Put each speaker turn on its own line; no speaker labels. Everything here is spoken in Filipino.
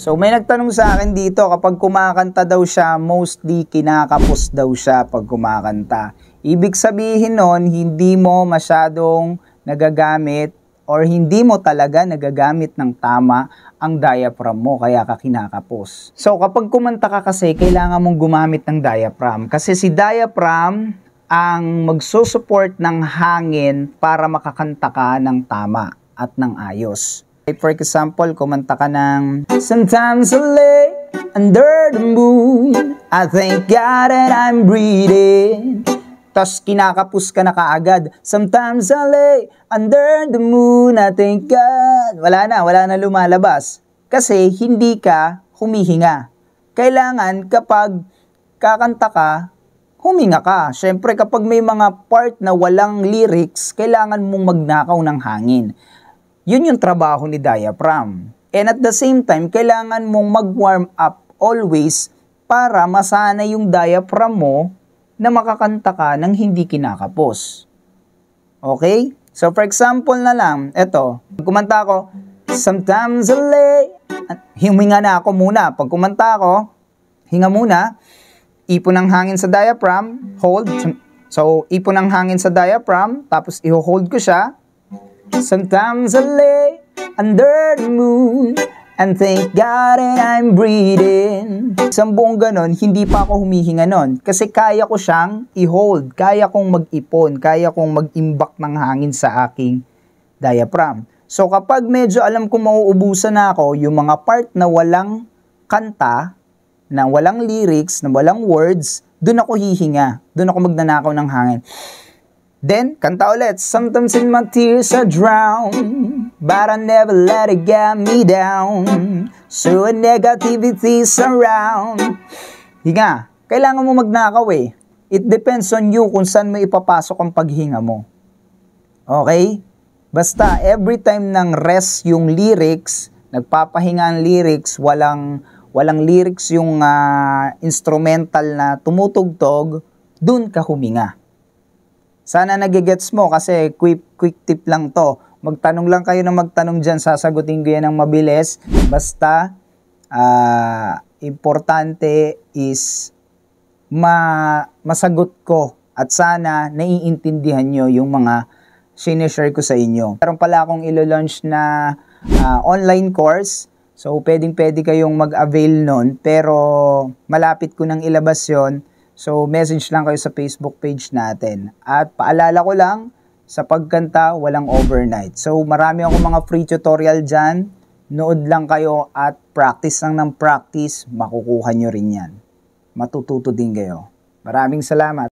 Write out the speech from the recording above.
So may nagtanong sa akin dito, kapag kumakanta daw siya, mostly kinakapos daw siya pag kumakanta. Ibig sabihin nun, hindi mo masyadong nagagamit or hindi mo talaga nagagamit ng tama ang diaphragm mo, kaya ka kinakapos. So kapag kumanta ka kasi, kailangan mong gumamit ng diaphragm. Kasi si diaphragm ang magsusupport ng hangin para makakanta ka ng tama at ng ayos. For example, kumanta ka ng Sometimes I lay under the moon, I thank God that I'm breathing. Tapos kinakapos ka na kaagad. Sometimes I lay under the moon, I thank God. Wala na lumalabas. Kasi hindi ka humihinga. Kailangan kapag kakanta ka, huminga ka. Siyempre kapag may mga part na walang lyrics, kailangan mong magnakaw ng hangin. Yun yung trabaho ni diaphragm. And at the same time, kailangan mong mag-warm up always para masana yung diaphragm mo na makakanta ka ng hindi kinakapos. Okay? So for example na lang, eto, pag kumanta ako, sometimes I lay, huminga na ako muna. Pag kumanta ako, hinga muna, ipon ng hangin sa diaphragm, hold. So ipon ng hangin sa diaphragm, tapos i-hold ko siya. Sometimes I lay under the moon and thank God that I'm breathing. Isang buong ganon, hindi pa ako humihinga nun. Kasi kaya ko siyang i-hold, kaya kong mag-ipon, kaya kong mag-imbak ng hangin sa aking diaphragm. So kapag medyo alam kong mauubusan na ako, yung mga part na walang kanta, na walang lyrics, na walang words, dun ako hihinga, dun ako magnanakaw ng hangin. Then, kanta ulit. Sometimes in my tears I drown, but I never let it get me down. So negativity surround. Hinga. Kailangan mo magnakaw eh. It depends on you kung saan mo ipapasok ang paghinga mo. Okay? Basta, every time ng rest yung lyrics, nagpapahinga ang lyrics, walang lyrics yung instrumental na tumutugtog, dun ka huminga. Sana nagigets mo kasi quick tip lang to. Magtanong lang kayo ng magtanong dyan, sasagutin ko yan ng mabilis. Basta, importante is masagot ko at sana naiintindihan nyo yung mga sinishare ko sa inyo. Meron pala akong ilo-launch na online course. So, pwedeng-pwede kayong mag-avail nun. Pero, malapit ko nang ilabas yon. So, message lang kayo sa Facebook page natin. At paalala ko lang, sa pagkanta, walang overnight. So, marami akong mga free tutorial dyan. Nood lang kayo at practice lang ng practice, makukuha nyo rin yan. Matututo din kayo. Maraming salamat.